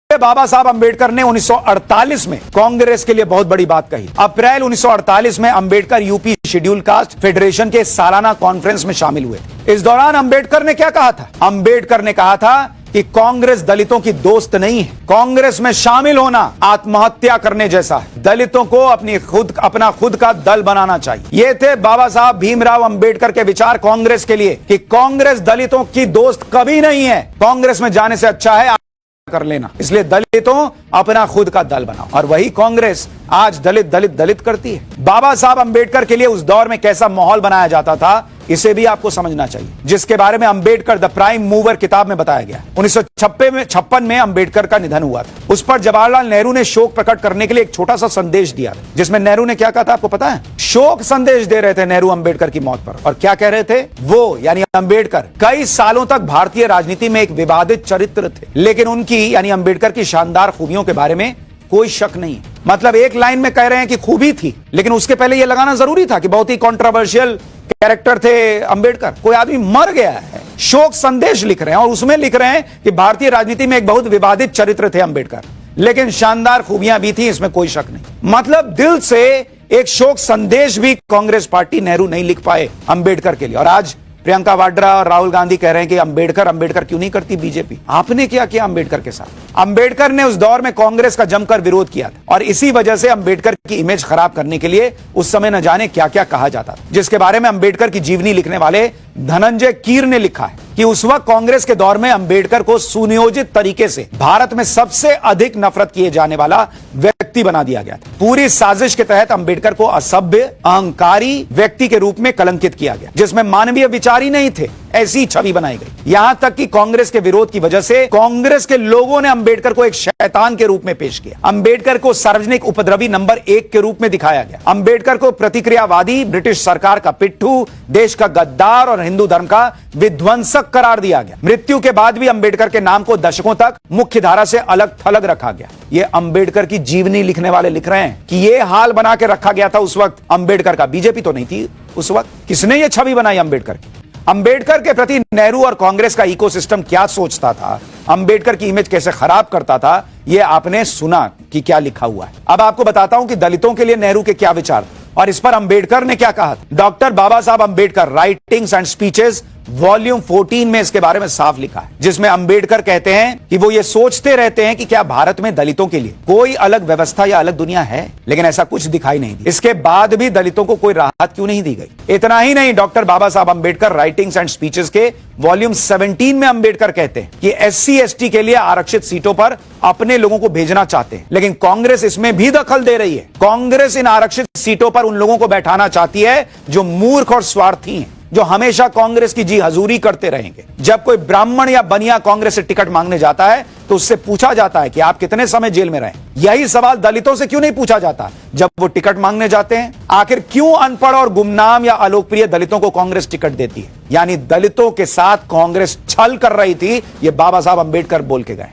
बाबा साहब अंबेडकर ने 1948 में कांग्रेस के लिए बहुत बड़ी बात कही। अप्रैल 1948 में Ambedkar UP schedule caste federation के सालाना कॉन्फ्रेंस में शामिल हुए। इस दौरान अंबेडकर ने क्या कहा था? अंबेडकर ने कहा था कि कांग्रेस दलितों की दोस्त नहीं है। कांग्रेस में शामिल होना आत्महत्या करने जैसा है। दलितों को अपना खुद का दल बनाना चाहिए। ये थे बाबा साहब भीमराव अंबेडकर के विचार कांग्रेस के लिए कि कांग्रेस दलितों की दोस्त कभी नहीं है। कांग्रेस में जाने से अच्छा है कर लेना। इसलिए दलितों अपना खुद का दल बनाओ। और वही कांग्रेस आज दलित करती है। बाबा साहब अंबेडकर के लिए उस दौर में कैसा माहौल बनाया जाता था, इसे भी आपको समझना चाहिए, जिसके बारे में अंबेडकर द प्राइम मूवर किताब में बताया गया। 1956 में अंबेडकर का निधन हुआ था। उस पर जवाहरलाल नेहरू ने शोक प्रकट करने के लिए एक छोटा सा संदेश दिया, जिसमें नेहरू ने क्या कहा था आपको पता है? शोक संदेश दे रहे थे नेहरू अंबेडकर की मौत पर। और क्या कह रहे थे वो, यानी अंबेडकर कई सालों तक भारतीय राजनीति में एक विवादित चरित्र थे, लेकिन उनकी यानी अंबेडकर की शानदार खूबियों के बारे में कोई शक नहीं। मतलब एक लाइन में कह रहे हैं कि खूबी थी, लेकिन उसके पहले यह लगाना जरूरी था कि बहुत ही कंट्रोवर्शियल कैरेक्टर थे अंबेडकर। कोई आदमी मर गया है, शोक संदेश लिख रहे हैं और उसमें लिख रहे हैं कि भारतीय राजनीति में एक बहुत विवादित चरित्र थे अंबेडकर, लेकिन शानदार खूबियां भी थी, इसमें कोई शक नहीं। मतलब दिल से एक शोक संदेश भी कांग्रेस पार्टी नेहरू नहीं लिख पाए अंबेडकर के लिए। और आज प्रियंका वाड्रा और राहुल गांधी कह रहे हैं कि अंबेडकर क्यों नहीं करती बीजेपी? आपने क्या किया अंबेडकर के साथ? अंबेडकर ने उस दौर में कांग्रेस का जमकर विरोध किया था और इसी वजह से अंबेडकर की इमेज खराब करने के लिए उस समय न जाने क्या क्या कहा जाता था, जिसके बारे में अंबेडकर की जीवनी लिखने वाले धनंजय कीर ने लिखा है कि उस वक्त कांग्रेस के दौर में अंबेडकर को सुनियोजित तरीके से भारत में सबसे अधिक नफरत किए जाने वाला व्यक्ति बना दिया गया था। पूरी साजिश के तहत अंबेडकर को असभ्य, अहंकारी व्यक्ति के रूप में कलंकित किया गया, जिसमें मानवीय विचार ही नहीं थे, ऐसी छवि बनाई गई। यहां तक कि कांग्रेस के विरोध की वजह से कांग्रेस के लोगों ने अंबेडकर को एक शैतान के रूप में पेश किया। अंबेडकर को सार्वजनिक उपद्रवी नंबर 1 के रूप में दिखाया गया। अंबेडकर को प्रतिक्रियावादी, ब्रिटिश सरकार का पिट्ठू, देश का गद्दार और हिंदू धर्म का विध्वंसक करार दिया गया। मृत्यु के बाद भी अंबेडकर के नाम को दशकों तक मुख्य धारा से अलग थलग रखा गया। ये अंबेडकर की जीवनी लिखने वाले लिख रहे हैं कि ये हाल बना के रखा गया था उस वक्त अंबेडकर का। बीजेपी तो नहीं थी उस वक्त। किसने ये छवि बनाई अंबेडकर की? अंबेडकर के प्रति नेहरू और कांग्रेस का इकोसिस्टम क्या सोचता था, अंबेडकर की इमेज कैसे खराब करता था, यह आपने सुना कि क्या लिखा हुआ है। अब आपको बताता हूं कि दलितों के लिए नेहरू के क्या विचार और इस पर अंबेडकर ने क्या कहा। डॉक्टर बाबा साहब Ambedkar writings and speeches volume 14 में इसके बारे में साफ लिखा है, जिसमें अंबेडकर कहते हैं कि वो ये सोचते रहते हैं कि क्या भारत में दलितों के लिए कोई अलग व्यवस्था या अलग दुनिया है, लेकिन ऐसा कुछ दिखाई नहीं दिया। इसके बाद भी दलितों को कोई राहत क्यों नहीं दी गई? इतना ही नहीं, डॉक्टर बाबा साहब अंबेडकर राइटिंग्स एंड स्पीचेस के वॉल्यूम 17 में अंबेडकर कहते हैं कि SC/ST के लिए आरक्षित सीटों पर अपने लोगों को भेजना चाहते हैं, लेकिन कांग्रेस इसमें भी दखल दे रही है। कांग्रेस इन आरक्षित सीटों पर उन लोगों को बैठाना चाहती है जो मूर्ख और स्वार्थी हैं, जो हमेशा कांग्रेस की जी हजूरी करते रहेंगे। जब कोई ब्राह्मण या बनिया कांग्रेस से टिकट मांगने जाता है तो उससे पूछा जाता है कि आप कितने समय जेल में रहे। यही सवाल दलितों से क्यों नहीं पूछा जाता जब वो टिकट मांगने जाते हैं? आखिर क्यों अनपढ़ और गुमनाम या अलोकप्रिय दलितों को कांग्रेस टिकट देती है? यानी दलितों के साथ कांग्रेस छल कर रही थी, ये बाबा साहब अंबेडकर बोल के गए।